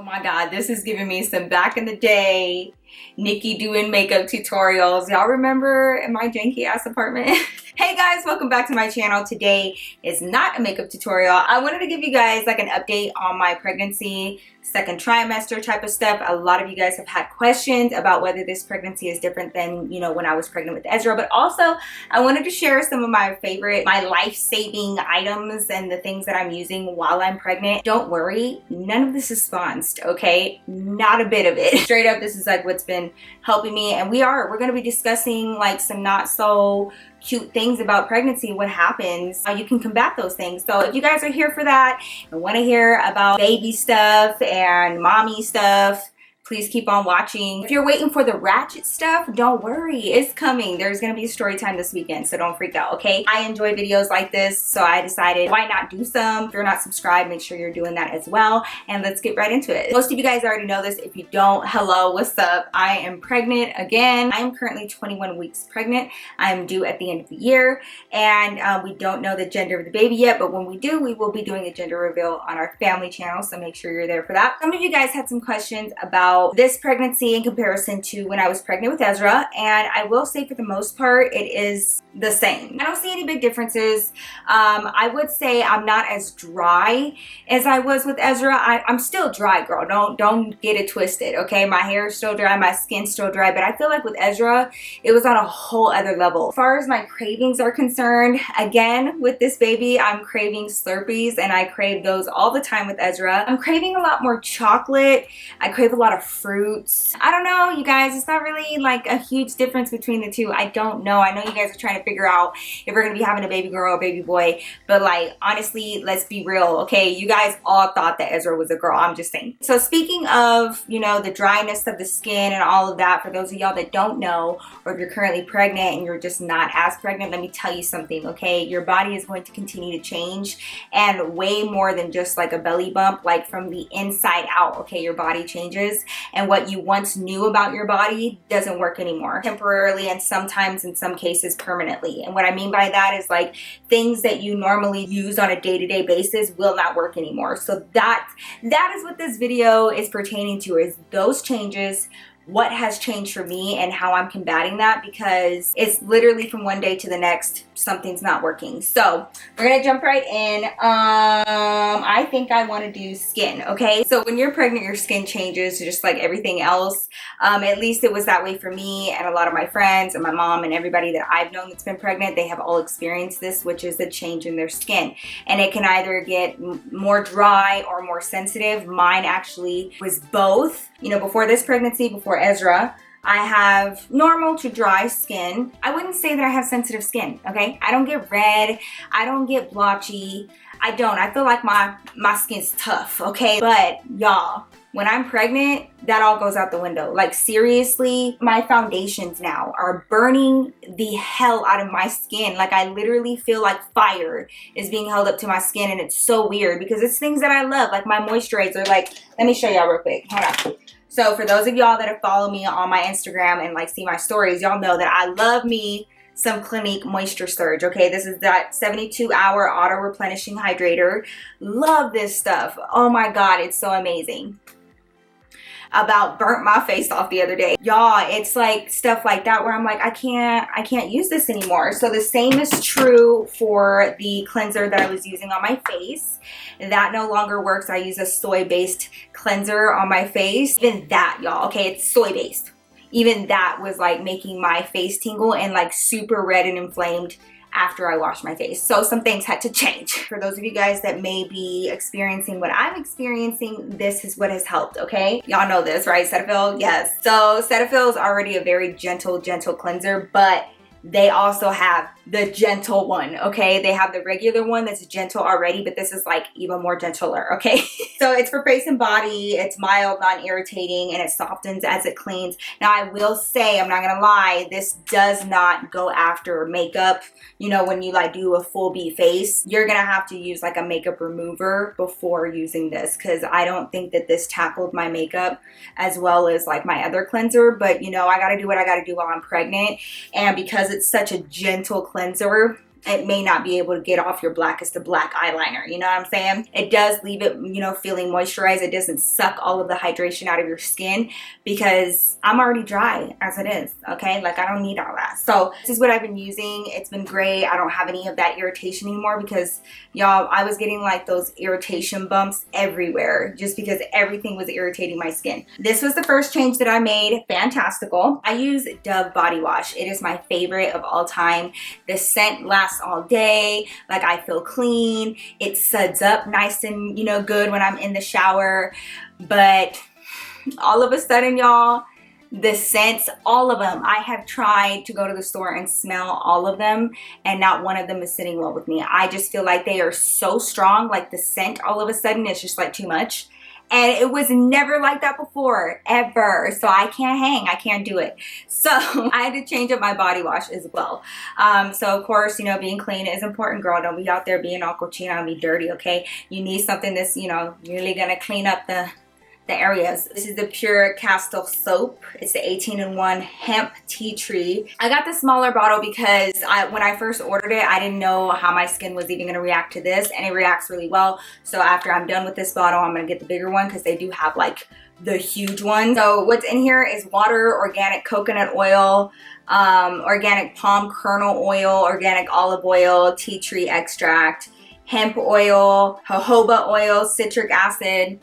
Oh my god, this is giving me some back in the day Nikki doing makeup tutorials. Y'all remember in my janky ass apartment? Hey guys, welcome back to my channel. Today is not a makeup tutorial. I wanted to give you guys like an update on my pregnancy, second trimester type of stuff. A lot of you guys have had questions about whether this pregnancy is different than, you know, when I was pregnant with Ezra, but also I wanted to share some of my favorite, my life-saving items and the things that I'm using while I'm pregnant. Don't worry, none of this is sponsored, okay? Not a bit of it. Straight up, this is like what's been helping me, and we're going to be discussing like some not so cute things about pregnancy, what happens, how you can combat those things. So if you guys are here for that and want to hear about baby stuff and mommy stuff, please keep on watching. If you're waiting for the ratchet stuff, don't worry, it's coming. There's gonna be a story time this weekend, so don't freak out, okay? I enjoy videos like this, so I decided why not do some. If you're not subscribed, make sure you're doing that as well, and let's get right into it. Most of you guys already know this. If you don't, hello, what's up? I am pregnant again. I am currently 21 weeks pregnant. I'm due at the end of the year, and we don't know the gender of the baby yet, but when we do, we will be doing a gender reveal on our family channel, so make sure you're there for that. Some of you guys had some questions about this pregnancy in comparison to when I was pregnant with Ezra, and I will say for the most part it is the same. I don't see any big differences. I would say I'm not as dry as I was with Ezra. I'm still dry, girl. Don't get it twisted, okay? My hair is still dry, my skin's still dry, but I feel like with Ezra it was on a whole other level. As far as my cravings are concerned, again with this baby I'm craving Slurpees, and I crave those all the time with Ezra. I'm craving a lot more chocolate. I crave a lot of fruits. I don't know, you guys, it's not really like a huge difference between the two. I don't know. I know you guys are trying to figure out if we're gonna be having a baby girl or a baby boy, but like honestly, let's be real, okay? You guys all thought that Ezra was a girl. I'm just saying. So speaking of, you know, the dryness of the skin and all of that, for those of y'all that don't know, or if you're currently pregnant and you're just not as pregnant, let me tell you something, okay? Your body is going to continue to change, and way more than just like a belly bump, like from the inside out, okay? Your body changes, and what you once knew about your body doesn't work anymore, temporarily, and sometimes in some cases permanently. And what I mean by that is like things that you normally use on a day-to-day basis will not work anymore. So that is what this video is pertaining to, is those changes, what has changed for me and how I'm combating that, because it's literally from one day to the next something's not working. So we're gonna jump right in. I think I want to do skin, okay? So when you're pregnant, your skin changes just like everything else. At least it was that way for me and a lot of my friends and my mom and everybody that I've known that's been pregnant. They have all experienced this, which is the change in their skin, and it can either get more dry or more sensitive. Mine actually was both. You know, before this pregnancy, before Ezra, I have normal to dry skin. I wouldn't say that I have sensitive skin, okay? I don't get red, I don't get blotchy, I don't. I feel like my skin's tough, okay? But y'all, when I'm pregnant, that all goes out the window. Like seriously, my foundations now are burning the hell out of my skin. Like I literally feel like fire is being held up to my skin, and it's so weird because it's things that I love, like my moisturizer. Like, let me show y'all real quick, hold on. So for those of y'all that have followed me on my Instagram and like see my stories, y'all know that I love me some Clinique Moisture Surge, okay? This is that 72-hour auto replenishing hydrator. Love this stuff. Oh my god, it's so amazing. About burnt my face off the other day, y'all. It's like stuff like that where I'm like, I can't use this anymore. So the same is true for the cleanser that I was using on my face. That no longer works. I use a soy-based cleanser on my face. Even that, y'all, okay, it's soy-based. Even that was like making my face tingle and like super red and inflamed after I washed my face. So some things had to change. For those of you guys that may be experiencing what I'm experiencing, this is what has helped, okay? Y'all know this, right? Cetaphil? Yes. So Cetaphil is already a very gentle cleanser, but they also have the gentle one, okay? They have the regular one that's gentle already, but this is like even more gentler, okay? So it's for face and body. It's mild, non-irritating, and it softens as it cleans. Now I will say, I'm not gonna lie, this does not go after makeup. You know, when you like do a full beat face, you're gonna have to use like a makeup remover before using this, because I don't think that this tackled my makeup as well as like my other cleanser. But you know, I gotta do what I gotta do while I'm pregnant, and because it's such a gentle cleanser, it may not be able to get off your blackest of black eyeliner. You know what I'm saying? It does leave it, you know, feeling moisturized. It doesn't suck all of the hydration out of your skin because I'm already dry as it is, okay? Like, I don't need all that. So this is what I've been using. It's been great. I don't have any of that irritation anymore because, y'all, I was getting like those irritation bumps everywhere just because everything was irritating my skin. This was the first change that I made. Fantastical. I use Dove body wash. It is my favorite of all time. The scent lasts all day. Like, I feel clean. It suds up nice and, you know, good when I'm in the shower. But all of a sudden, y'all, the scents, all of them, I have tried to go to the store and smell all of them, and not one of them is sitting well with me. I just feel like they are so strong. Like, the scent all of a sudden is just like too much. And it was never like that before, ever. So I can't hang, I can't do it. So I had to change up my body wash as well. So of course, you know, being clean is important, girl. Don't be out there being all cochina and be dirty, okay? You need something that's, you know, really gonna clean up the areas. This is the pure Castile soap. It's the 18-in-1 hemp tea tree. I got the smaller bottle because when I first ordered it, I didn't know how my skin was even gonna react to this, and it reacts really well. So after I'm done with this bottle, I'm gonna get the bigger one because they do have like the huge one. So what's in here is water, organic coconut oil, organic palm kernel oil, organic olive oil, tea tree extract, hemp oil, jojoba oil, citric acid.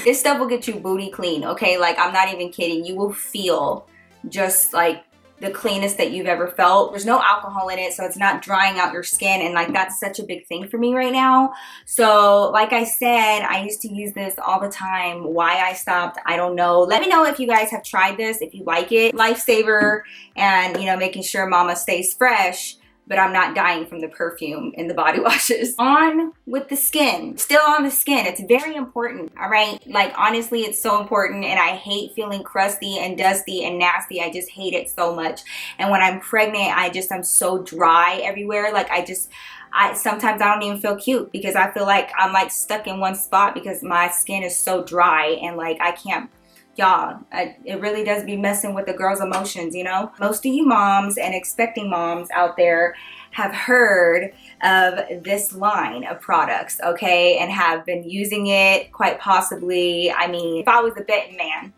This stuff will get you booty clean, okay? Like, I'm not even kidding. You will feel just like the cleanest that you've ever felt. There's no alcohol in it, so it's not drying out your skin, and like, that's such a big thing for me right now. So like I said, I used to use this all the time. Why I stopped, I don't know. Let me know if you guys have tried this, if you like it. Lifesaver, and you know, making sure mama stays fresh, but I'm not dying from the perfume in the body washes. On with the skin. Still on the skin. It's very important, all right? Like, honestly, it's so important, and I hate feeling crusty and dusty and nasty. I just hate it so much. And when I'm pregnant, I'm so dry everywhere. Like, sometimes I don't even feel cute because I feel like I'm like stuck in one spot because my skin is so dry, and like, I can't. Y'all, it really does be messing with the girl's emotions, you know? Most of you moms and expecting moms out there have heard of this line of products, okay? And have been using it quite possibly. I mean, if I was a betting man,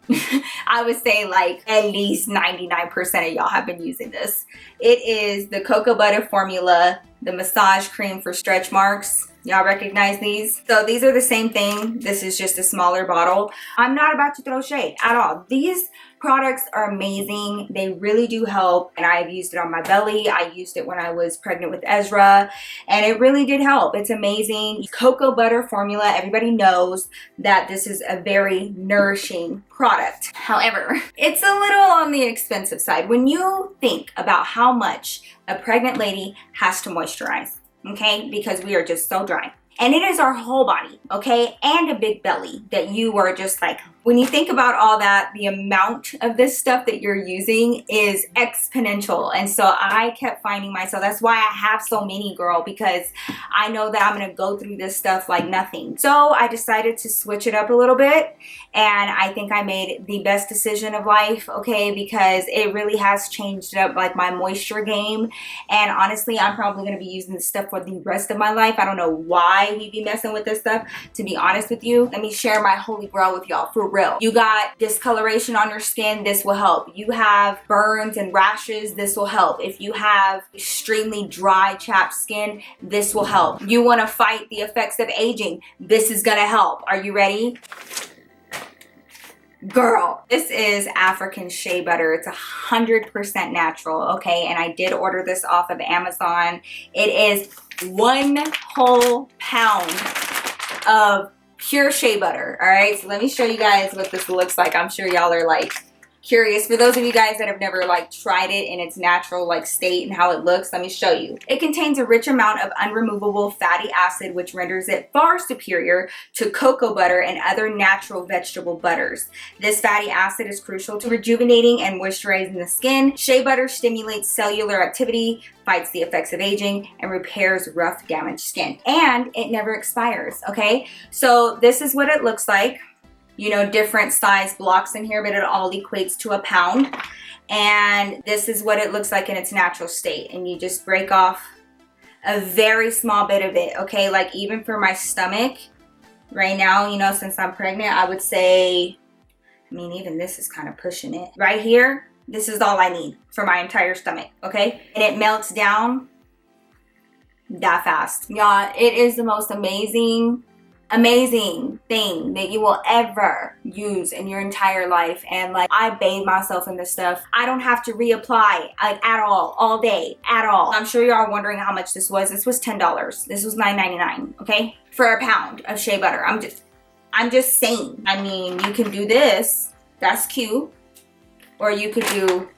I would say like at least 99% of y'all have been using this. It is the cocoa butter formula, the massage cream for stretch marks. Y'all recognize these? So these are the same thing. This is just a smaller bottle. I'm not about to throw shade at all. These products are amazing. They really do help, and I've used it on my belly. I used it when I was pregnant with Ezra, and it really did help. It's amazing. Cocoa butter formula. Everybody knows that this is a very nourishing product. However, it's a little on the expensive side when you think about how much a pregnant lady has to moisturize. Okay, because we are just so dry. And it is our whole body, okay, and a big belly that you are just like, when you think about all that, the amount of this stuff that you're using is exponential. And so I kept finding myself, that's why I have so many, girl, because I know that I'm gonna go through this stuff like nothing. So I decided to switch it up a little bit, and I think I made the best decision of life, okay, because it really has changed up like my moisture game. And honestly, I'm probably gonna be using this stuff for the rest of my life. I don't know why we be messing with this stuff, to be honest with you. Let me share my holy grail with y'all, for real. You got discoloration on your skin, this will help. You have burns and rashes, this will help. If you have extremely dry, chapped skin, this will help. You want to fight the effects of aging, this is gonna help. Are you ready? Girl, this is African shea butter. It's 100% natural, okay? And I did order this off of Amazon. It is 1 whole pound of pure shea butter, all right? So let me show you guys what this looks like. I'm sure y'all are like curious. For those of you guys that have never like tried it in its natural like state and how it looks, let me show you. It contains a rich amount of unremovable fatty acid, which renders it far superior to cocoa butter and other natural vegetable butters. This fatty acid is crucial to rejuvenating and moisturizing the skin. Shea butter stimulates cellular activity, fights the effects of aging, and repairs rough, damaged skin. And it never expires, okay? So this is what it looks like. You know, different size blocks in here, but it all equates to 1 pound. And this is what it looks like in its natural state. And you just break off a very small bit of it, okay? Like even for my stomach right now, you know, since I'm pregnant, I would say, I mean, even this is kind of pushing it. Right here, this is all I need for my entire stomach, okay? And it melts down that fast. Y'all, it is the most amazing thing that you will ever use in your entire life. And like, I bathe myself in this stuff. I don't have to reapply like at all day at all. I'm sure y'all are wondering how much this was. This was $10. This was $9.99, okay, for a pound of shea butter. I'm just saying. I mean, you can do this, that's cute, or you could do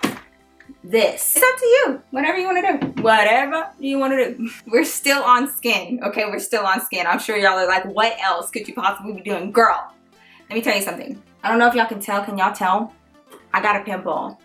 this. It's up to you. Whatever you want to do. Whatever you want to do. We're still on skin. Okay, we're still on skin. I'm sure y'all are like, what else could you possibly be doing? Girl, let me tell you something. I don't know if y'all can tell. Can y'all tell? I got a pimple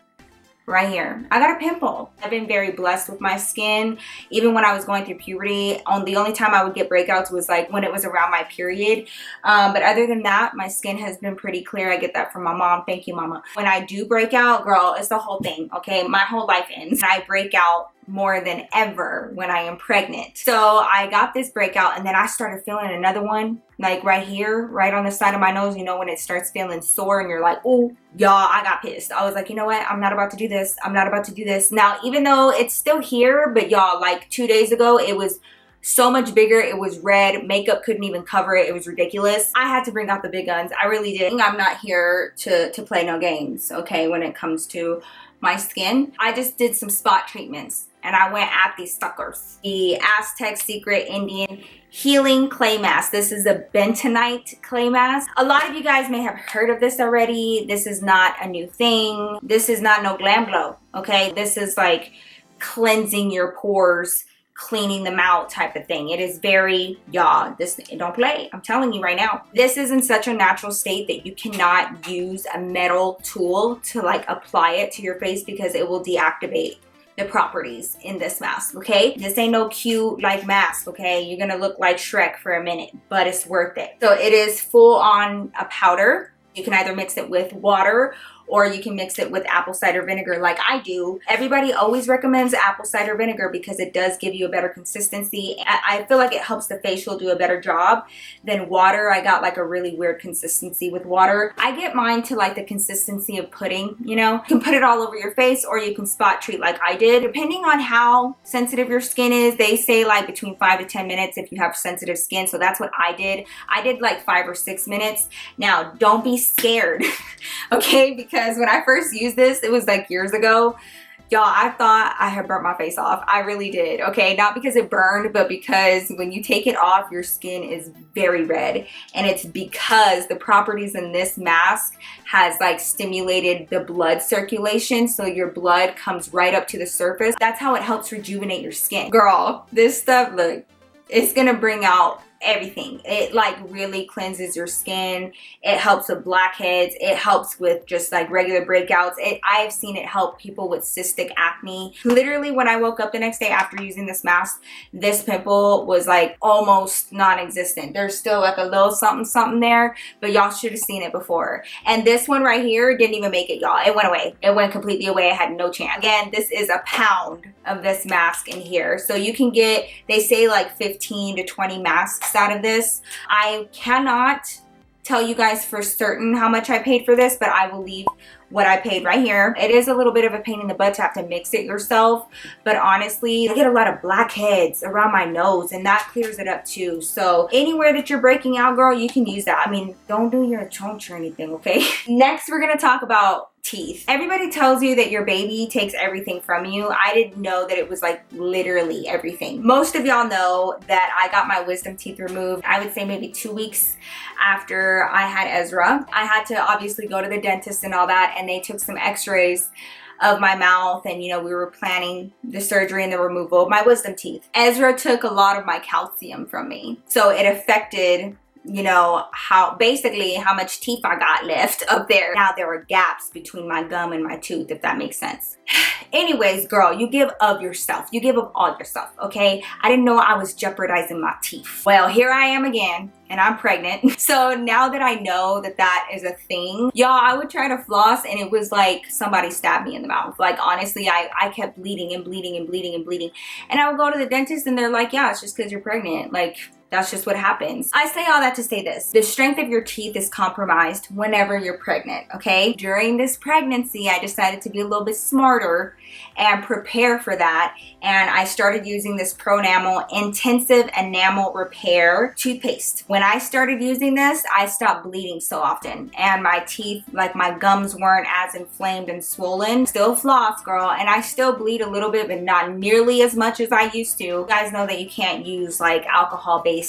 right here. I got a pimple. I've been very blessed with my skin. Even when I was going through puberty, the only time I would get breakouts was like when it was around my period. But other than that, my skin has been pretty clear. I get that from my mom. Thank you, mama. When I do break out, girl, it's the whole thing, okay? My whole life ends. I break out more than ever when I am pregnant. So I got this breakout and then I started feeling another one, like right here, right on the side of my nose, you know, when it starts feeling sore and you're like, oh, y'all, I got pissed. I was like, you know what? I'm not about to do this. I'm not about to do this. Now, even though it's still here, but y'all, like 2 days ago, it was so much bigger. It was red. Makeup couldn't even cover it. It was ridiculous. I had to bring out the big guns. I really did. I'm not here to play no games, okay, when it comes to my skin. I just did some spot treatments and I went at these suckers. The Aztec Secret Indian Healing Clay Mask. This is a bentonite clay mask. A lot of you guys may have heard of this already. This is not a new thing. This is not no glam glow, okay? This is like cleansing your pores, cleaning them out type of thing. It is very, y'all, this, don't play. I'm telling you right now. This is in such a natural state that you cannot use a metal tool to like apply it to your face because it will deactivate the properties in this mask, okay? This ain't no cute like mask, okay? You're gonna look like Shrek for a minute, but it's worth it. So it is full on a powder. You can either mix it with water or you can mix it with apple cider vinegar like I do. Everybody always recommends apple cider vinegar because it does give you a better consistency. I feel like it helps the facial do a better job than water. I got like a really weird consistency with water. I get mine to like the consistency of pudding, you know? You can put it all over your face or you can spot treat like I did. Depending on how sensitive your skin is, they say like between 5 to 10 minutes if you have sensitive skin. So that's what I did. I did like 5 or 6 minutes. Now, don't be scared, okay? Because when I first used this, it was like years ago, y'all, I thought I had burnt my face off. I really did, okay? Not because it burned, but because when you take it off, your skin is very red. And it's because the properties in this mask has like stimulated the blood circulation. So your blood comes right up to the surface. That's how it helps rejuvenate your skin. Girl, this stuff, look, it's gonna bring out everything. It like really cleanses your skin. It helps with blackheads. It helps with just like regular breakouts. I've seen it help people with cystic acne. Literally when I woke up the next day after using this mask, this pimple was like almost non-existent. There's still like a little something there, but y'all should have seen it before. And this one right here didn't even make it, y'all. It went away. It went completely away. I had no chance. Again, this is a pound of this mask in here. So you can get, they say like 15 to 20 masks out of this. I cannot tell you guys for certain how much I paid for this, but I will leave what I paid right here. It is a little bit of a pain in the butt to have to mix it yourself, but honestly, I get a lot of blackheads around my nose and that clears it up too. So anywhere that you're breaking out, girl, you can use that. I mean, don't do your chonch or anything, okay? Next, we're gonna talk about teeth. Everybody tells you that your baby takes everything from you. I didn't know that it was like literally everything. Most of y'all know that I got my wisdom teeth removed, I would say maybe 2 weeks after I had Ezra. I had to obviously go to the dentist and all that, and they took some x-rays of my mouth, and you know, we were planning the surgery and the removal of my wisdom teeth. Ezra took a lot of my calcium from me, so it affected, you know, basically how much teeth I got left up there. Now there were gaps between my gum and my tooth, if that makes sense. Anyways, girl, you give of yourself. You give of all yourself, okay? I didn't know I was jeopardizing my teeth. Well, here I am again. and I'm pregnant. So now that I know that that is a thing, y'all, I would try to floss and it was like somebody stabbed me in the mouth. Like honestly, I kept bleeding and bleeding and bleeding and bleeding. And I would go to the dentist and they're like, yeah, it's just because you're pregnant. Like, that's just what happens. I say all that to say this. The strength of your teeth is compromised whenever you're pregnant, okay? During this pregnancy, I decided to be a little bit smarter and prepare for that. And I started using this Pronamel Intensive Enamel Repair toothpaste. When I started using this, I stopped bleeding so often. And my teeth, like my gums weren't as inflamed and swollen. Still floss, girl. And I still bleed a little bit, but not nearly as much as I used to. You guys know that you can't use like alcohol-based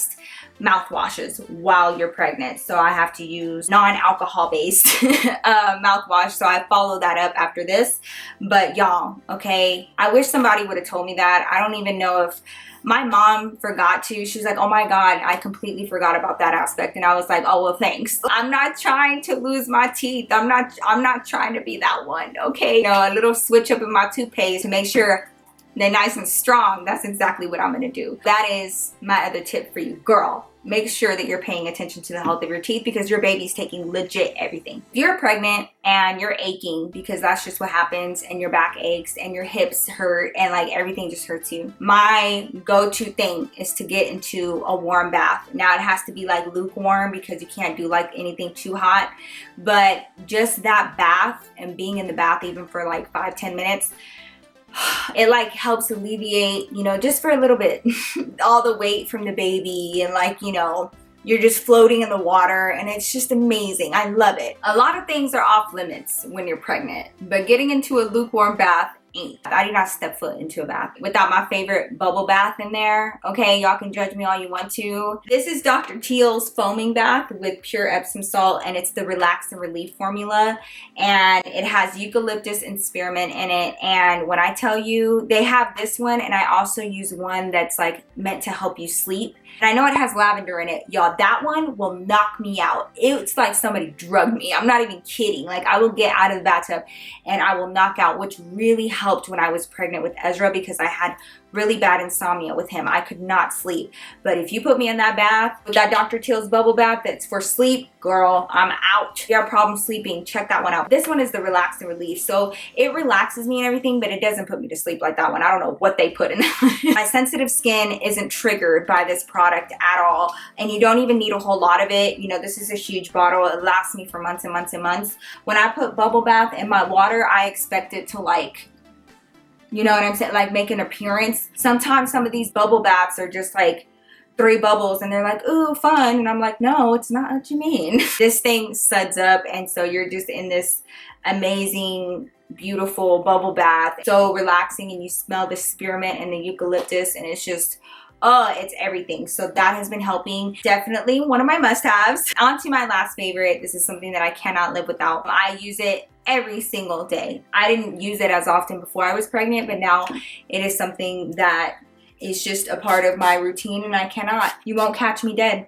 mouthwashes while you're pregnant, so I have to use non-alcohol based mouthwash, so I follow that up after this. But y'all, okay, I wish somebody would have told me that. I don't even know if my mom forgot to. She was like, oh my god, I completely forgot about that aspect. And I was like, oh well, thanks. I'm not trying to lose my teeth. I'm not trying to be that one, okay? You know, a little switch up in my toothpaste to make sure they're nice and strong. That's exactly what I'm gonna do. That is my other tip for you, girl. Make sure that you're paying attention to the health of your teeth because your baby's taking legit everything. If you're pregnant and you're aching, because that's just what happens, and your back aches and your hips hurt and like everything just hurts you, my go-to thing is to get into a warm bath. Now it has to be like lukewarm because you can't do like anything too hot, but just that bath and being in the bath even for like 5-10 minutes, it like helps alleviate, you know, just for a little bit, all the weight from the baby, and like, you know, you're just floating in the water and it's just amazing. I love it. A lot of things are off limits when you're pregnant, but getting into a lukewarm bath ain't. I do not step foot into a bath without my favorite bubble bath in there. Okay, y'all can judge me all you want to. This is Dr. Teal's foaming bath with pure Epsom salt, and it's the Relax and Relief formula, and it has eucalyptus and spearmint in it. And when I tell you, they have this one, and I also use one that's like meant to help you sleep. And I know it has lavender in it. Y'all, that one will knock me out. It's like somebody drugged me. I'm not even kidding. Like, I will get out of the bathtub and I will knock out, which really helped when I was pregnant with Ezra because I had really bad insomnia with him. I could not sleep. But if you put me in that bath with that Dr. Teal's bubble bath that's for sleep, girl, I'm out. If you have problems sleeping, check that one out. This one is the Relax and Relief. So it relaxes me and everything, but it doesn't put me to sleep like that one. I don't know what they put in that one. My sensitive skin isn't triggered by this product at all. And you don't even need a whole lot of it. You know, this is a huge bottle. It lasts me for months and months and months. When I put bubble bath in my water, I expect it to like, you know what I'm saying? Like make an appearance. Sometimes some of these bubble baths are just like 3 bubbles and they're like, ooh, fun. And I'm like, no, it's not what you mean. This thing suds up. And so you're just in this amazing, beautiful bubble bath. So relaxing, and you smell the spearmint and the eucalyptus, and it's just, oh, it's everything. So that has been helping. Definitely one of my must-haves. On to my last favorite. This is something that I cannot live without. I use it every single day. I didn't use it as often before I was pregnant, but now it is something that is just a part of my routine, and I cannot. You won't catch me dead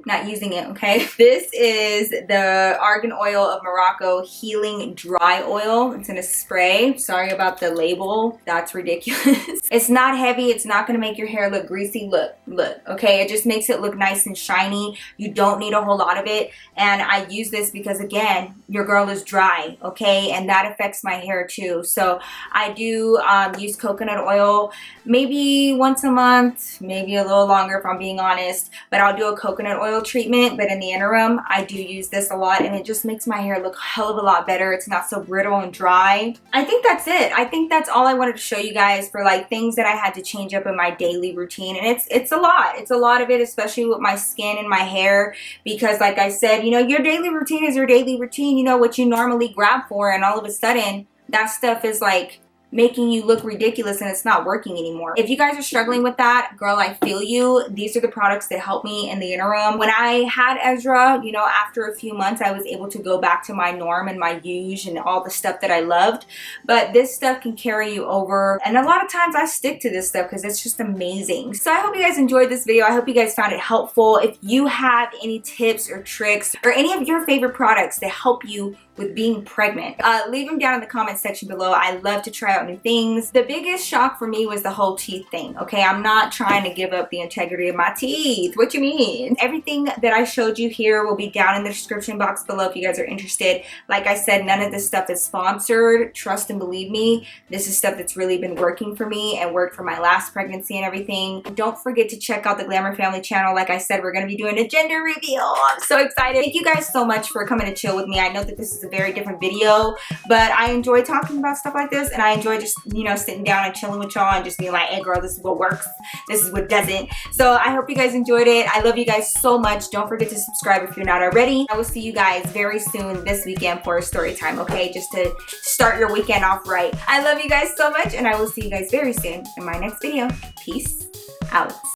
not using it, okay? This is the Argan Oil of Morocco Healing Dry Oil. It's in a spray. Sorry about the label. That's ridiculous. It's not heavy. It's not gonna make your hair look greasy. Look, okay? It just makes it look nice and shiny. You don't need a whole lot of it. And I use this because, again, your girl is dry, okay? And that affects my hair too. So I do use coconut oil maybe once a month, maybe a little longer if I'm being honest, but I'll do a coconut oil treatment. But in the interim, I do use this a lot, and it just makes my hair look a hell of a lot better. It's not so brittle and dry. I think that's it. I think that's all I wanted to show you guys for like things that I had to change up in my daily routine. And it's a lot. It's a lot of it, especially with my skin and my hair, because like I said, you know, your daily routine is your daily routine. You know, what you normally grab for, and all of a sudden that stuff is like making you look ridiculous and it's not working anymore. If you guys are struggling with that, girl, I feel you. These are the products that help me in the interim. When I had Ezra, you know, after a few months, I was able to go back to my norm and my use and all the stuff that I loved. But this stuff can carry you over. And a lot of times I stick to this stuff because it's just amazing. So I hope you guys enjoyed this video. I hope you guys found it helpful. If you have any tips or tricks or any of your favorite products that help you with being pregnant? Leave them down in the comment section below. I love to try out new things. The biggest shock for me was the whole teeth thing, okay? I'm not trying to give up the integrity of my teeth. What you mean? Everything that I showed you here will be down in the description box below if you guys are interested. Like I said, none of this stuff is sponsored. Trust and believe me, this is stuff that's really been working for me and worked for my last pregnancy and everything. Don't forget to check out the Glamour Family channel. Like I said, we're going to be doing a gender reveal. I'm so excited. Thank you guys so much for coming to chill with me. I know that this is a very different video, but I enjoy talking about stuff like this, and I enjoy just, you know, sitting down and chilling with y'all and just being like, hey girl, this is what works, this is what doesn't. So I hope you guys enjoyed it. I love you guys so much. Don't forget to subscribe if you're not already. I will see you guys very soon this weekend for a story time, okay? Just to start your weekend off right. I love you guys so much, and I will see you guys very soon in my next video. Peace out.